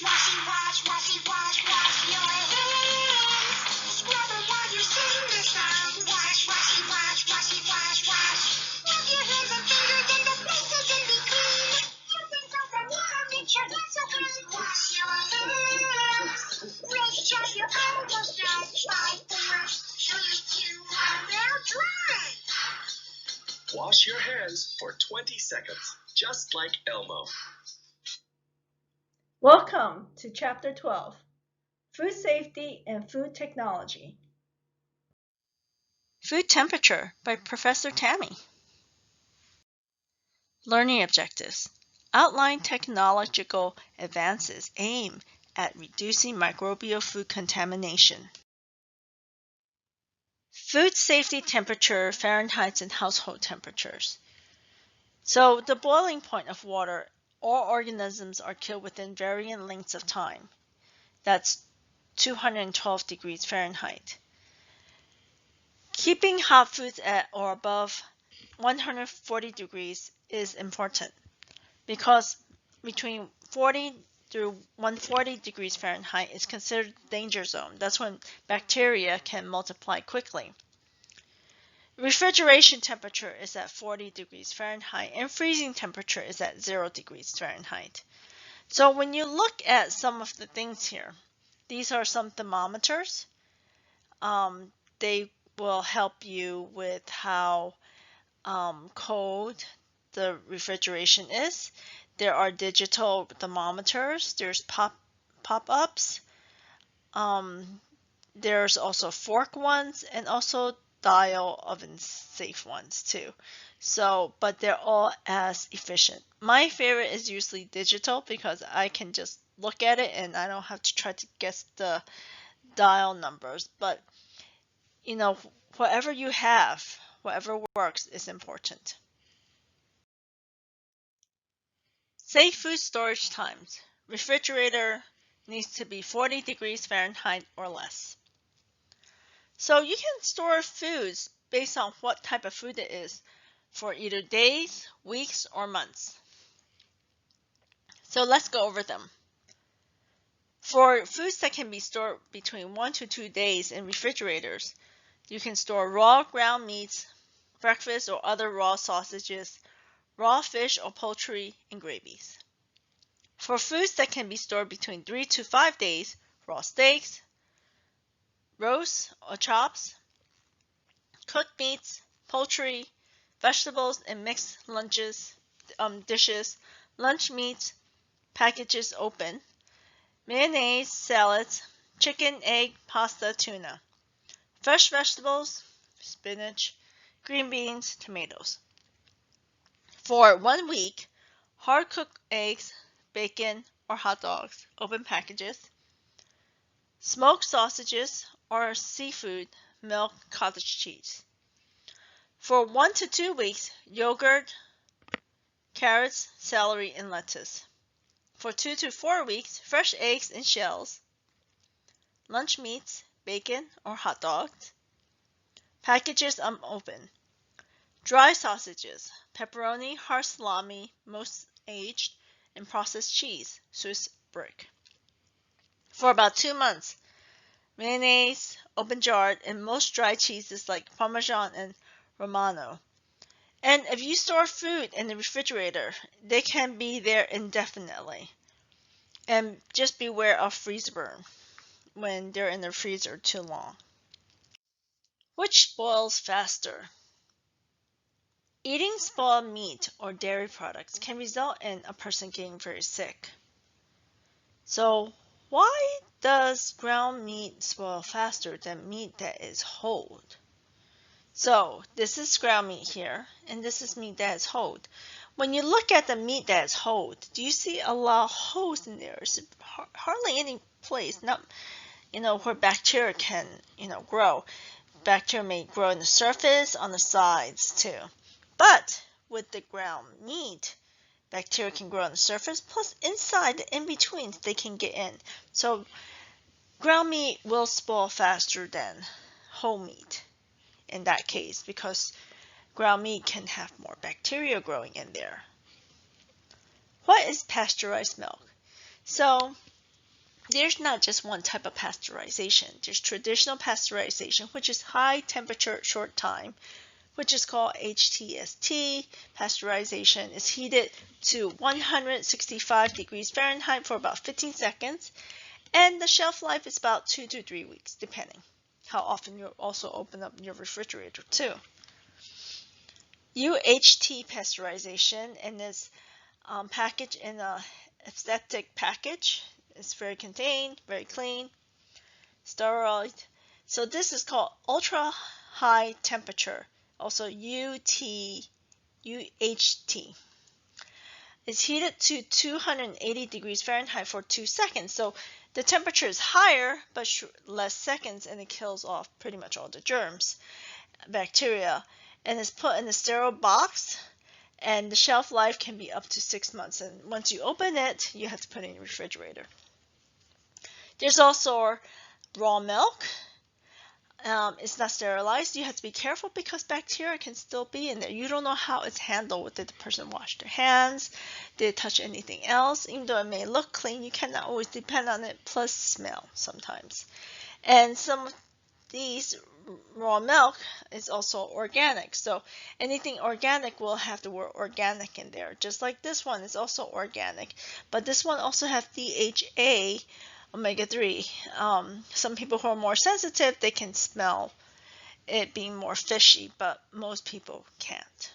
wash your hands. Scrub them while you're singing the song. Wash. Rub your hands and fingers and the places in between. Using soap and water makes your hands so clean. Wash your hands. Rinse, chop your elbows down. 5, 4, 3, 2, 1, now dry. Wash your hands for 20 seconds, just like Elmo. Welcome to Chapter 12, Food Safety and Food Technology. Food Temperature by Professor Tammy. Learning Objectives. Outline technological advances aimed at reducing microbial food contamination. Food safety temperature, Fahrenheit and household temperatures. So the boiling point of water, all organisms are killed within varying lengths of time. That's 212 degrees Fahrenheit. Keeping hot foods at or above 140 degrees is important because between 40 through 140 degrees Fahrenheit is considered danger zone. That's when bacteria can multiply quickly. Refrigeration temperature is at 40 degrees Fahrenheit and freezing temperature is at 0 degrees Fahrenheit. So when you look at some of the things here, these are some thermometers. They will help you with how cold the refrigeration is. There are digital thermometers. There's pop-ups. There's also fork ones and also dial oven safe ones too. So, but they're all as efficient. My favorite is usually digital because I can just look at it and I don't have to try to guess the dial numbers. But you know, whatever you have, whatever works is important. Safe food storage times. Refrigerator needs to be 40 degrees Fahrenheit or less. So you can store foods based on what type of food it is for either days, weeks, or months. So let's go over them. For foods that can be stored between 1 to 2 days in refrigerators, you can store raw ground meats, breakfast or other raw sausages, raw fish or poultry, and gravies. For foods that can be stored between 3 to 5 days, raw steaks, roasts or chops, cooked meats, poultry, vegetables and mixed dishes, lunch meats, packages open, mayonnaise, salads, chicken, egg, pasta, tuna, fresh vegetables, spinach, green beans, tomatoes. For 1 week, hard-cooked eggs, bacon, or hot dogs, open packages, smoked sausages or seafood, milk, cottage cheese. For 1 to 2 weeks, yogurt, carrots, celery, and lettuce. For 2 to 4 weeks, fresh eggs and shells, lunch meats, bacon or hot dogs, packages unopened, dry sausages, pepperoni, hard salami, most aged, and processed cheese, Swiss brick. For about 2 months, mayonnaise, open jarred, and most dry cheeses like Parmesan and Romano. And if you store food in the refrigerator, they can be there indefinitely. And just beware of freeze burn when they're in the freezer too long. Which spoils faster? Eating spoiled meat or dairy products can result in a person getting very sick. So why does ground meat spoil faster than meat that is whole? So this is ground meat here, and this is meat that is whole. When you look at the meat that is whole, do you see a lot of holes in there? It's hardly any place, not where bacteria can grow. Bacteria may grow in the surface, on the sides too. But with the ground meat, bacteria can grow on the surface, plus inside, in between, they can get in. So ground meat will spoil faster than whole meat in that case because ground meat can have more bacteria growing in there. What is pasteurized milk? So there's not just one type of pasteurization. There's traditional pasteurization, which is high temperature short time, which is called HTST. Pasteurization is heated to 165 degrees Fahrenheit for about 15 seconds, and the shelf life is about 2 to 3 weeks, depending how often you also open up your refrigerator too. UHT pasteurization, and is packaged in a aseptic package. It's very contained, very clean, sterile. So this is called ultra high temperature, also UHT. It's heated to 280 degrees Fahrenheit for 2 seconds. So the temperature is higher, but less seconds, and it kills off pretty much all the germs, bacteria, and it's put in a sterile box. And the shelf life can be up to 6 months. And once you open it, you have to put it in the refrigerator. There's also raw milk. It's not sterilized. You have to be careful because bacteria can still be in there. You don't know how it's handled. Did the person wash their hands? Did it touch anything else? Even though it may look clean, you cannot always depend on it, plus smell sometimes. And some of these raw milk is also organic. So anything organic will have the word organic in there. Just like this one is also organic. But this one also has DHA, omega-3. Some people who are more sensitive, they can smell it being more fishy, but most people can't.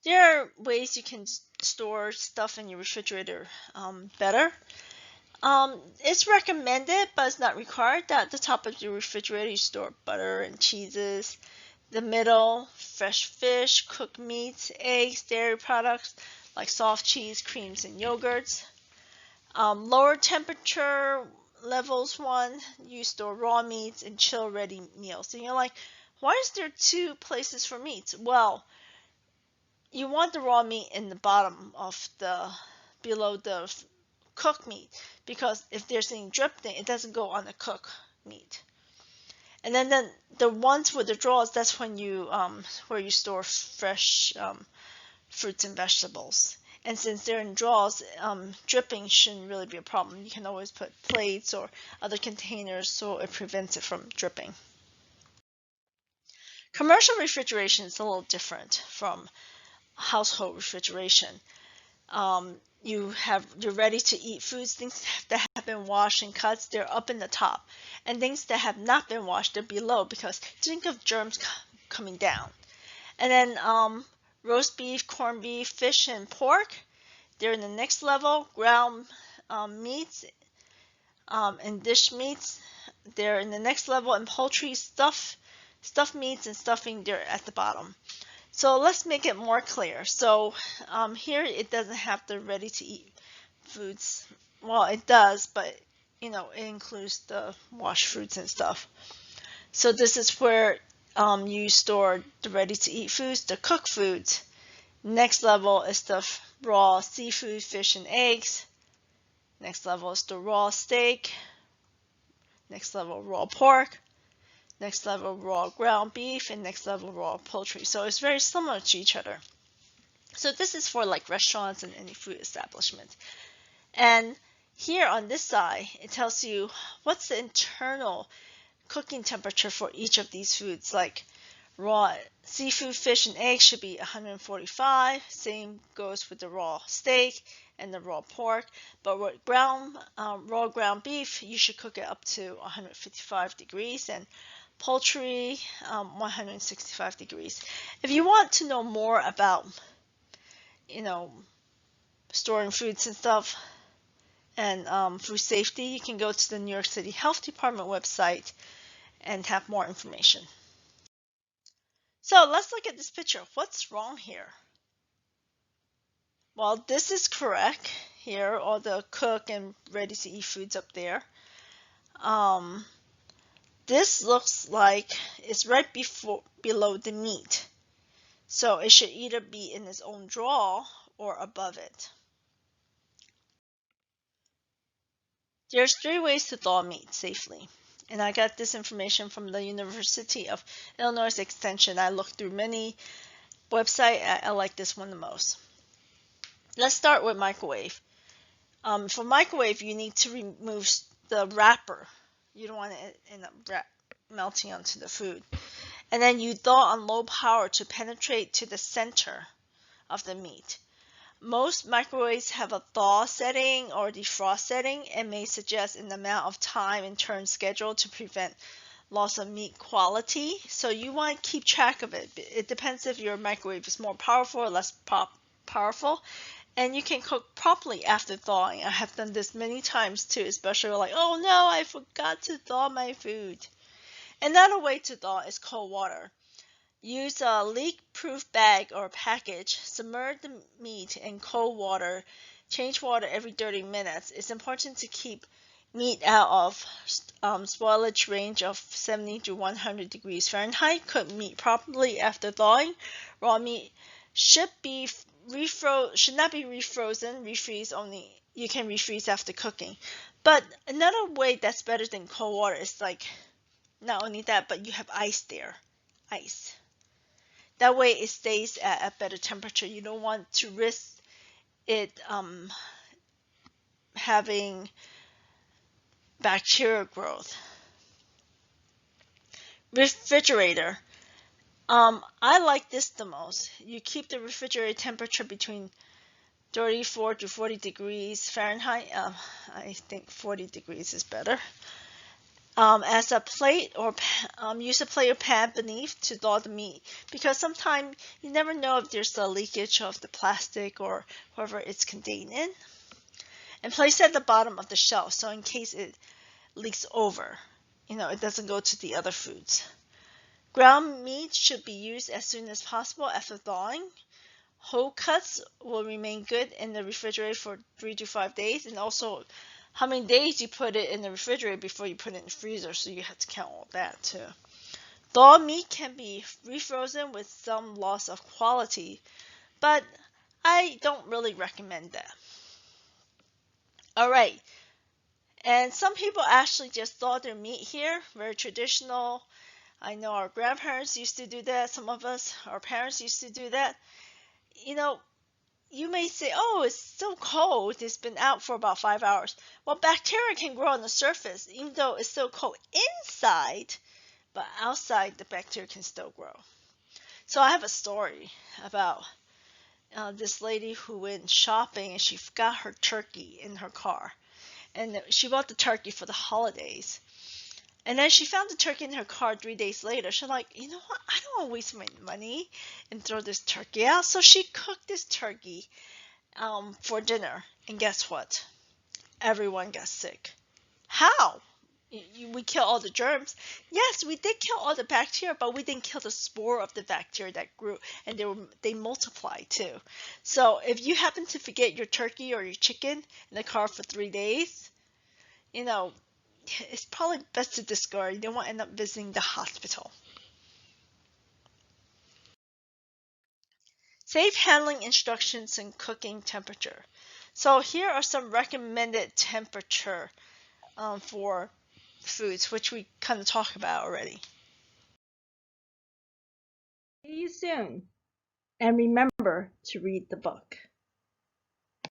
There are ways you can store stuff in your refrigerator better. It's recommended, but it's not required, that at the top of your refrigerator you store butter and cheeses. The middle, fresh fish, cooked meats, eggs, dairy products like soft cheese, creams, and yogurts. Lower temperature levels one, you store raw meats and chill ready meals. And you're like, why is there 2 places for meats? Well, you want the raw meat in the bottom of below the cooked meat, because if there's any dripping, it doesn't go on the cooked meat. And then the ones with the drawers, that's when you where you store fresh fruits and vegetables. And since they're in drawers, dripping shouldn't really be a problem. You can always put plates or other containers so it prevents it from dripping. Commercial refrigeration is a little different from household refrigeration. You're ready to eat foods, things that have been washed and cut, they're up in the top. And things that have not been washed, they're below, because think of germs coming down. And then roast beef, corned beef, fish, and pork, they're in the next level. Ground meats and dish meats, they're in the next level. And poultry, stuffed meats and stuffing, they're at the bottom. So let's make it more clear. So here it doesn't have the ready-to-eat foods. Well, it does, but it includes the washed fruits and stuff. So this is where you store the ready-to-eat foods, the cooked foods. Next level is the raw seafood, fish, and eggs. Next level is the raw steak. Next level, raw pork. Next level, raw ground beef, and next level, raw poultry. So it's very similar to each other. So this is for like restaurants and any food establishment. And here on this side, it tells you what's the internal cooking temperature for each of these foods. Like raw seafood, fish, and eggs should be 145. Same goes with the raw steak and the raw pork. But with raw ground beef, you should cook it up to 155 degrees. And poultry, 165 degrees. If you want to know more about, storing foods and stuff and food safety, you can go to the New York City Health Department website and have more information. So let's look at this picture. What's wrong here? Well, this is correct here, all the cooked and ready-to-eat foods up there. This looks like it's right below the meat. So it should either be in its own drawer or above it. There's 3 ways to thaw meat safely. And I got this information from the University of Illinois Extension. I looked through many websites. I like this one the most. Let's start with microwave. For microwave, you need to remove the wrapper. You don't want it end up melting onto the food. And then you thaw on low power to penetrate to the center of the meat. Most microwaves have a thaw setting or defrost setting and may suggest an amount of time and turn schedule to prevent loss of meat quality. So you want to keep track of it. It depends if your microwave is more powerful or less powerful. And you can cook properly after thawing. I have done this many times too, especially like, oh no, I forgot to thaw my food. Another way to thaw is cold water. Use a leak-proof bag or package. Submerge the meat in cold water. Change water every 30 minutes. It's important to keep meat out of spoilage range of 70 to 100 degrees Fahrenheit. Cook meat properly after thawing. Raw meat should not be refrozen. Refreeze only. You can refreeze after cooking. But another way that's better than cold water is like not only that, but you have ice there. Ice. That way it stays at a better temperature. You don't want to risk it having bacterial growth. Refrigerator. I like this the most. You keep the refrigerator temperature between 34 to 40 degrees Fahrenheit. I think 40 degrees is better. As a plate or use a plate or pan beneath to thaw the meat, because sometimes you never know if there's a leakage of the plastic or whatever it's contained in. And place it at the bottom of the shelf so in case it leaks over, it doesn't go to the other foods. Ground meat should be used as soon as possible after thawing. Whole cuts will remain good in the refrigerator for 3 to 5 days, and also how many days you put it in the refrigerator before you put it in the freezer, so you have to count all that too. Thawed meat can be refrozen with some loss of quality, but I don't really recommend that. Alright, and some people actually just thaw their meat here, very traditional. I know our grandparents used to do that, some of us, our parents used to do that. You may say, oh, it's so cold, it's been out for about 5 hours. Well, bacteria can grow on the surface, even though it's so cold inside, but outside the bacteria can still grow. So I have a story about this lady who went shopping and she forgot her turkey in her car. And she bought the turkey for the holidays. And then she found the turkey in her car 3 days later. She's like, you know what? I don't want to waste my money and throw this turkey out. So she cooked this turkey for dinner. And guess what? Everyone got sick. How? We kill all the germs. Yes, we did kill all the bacteria, but we didn't kill the spore of the bacteria that grew, and they multiply too. So if you happen to forget your turkey or your chicken in the car for 3 days, it's probably best to discard. You don't want to end up visiting the hospital. Safe handling instructions and cooking temperature. So here are some recommended temperature for foods, which we kind of talked about already. See you soon. And remember to read the book.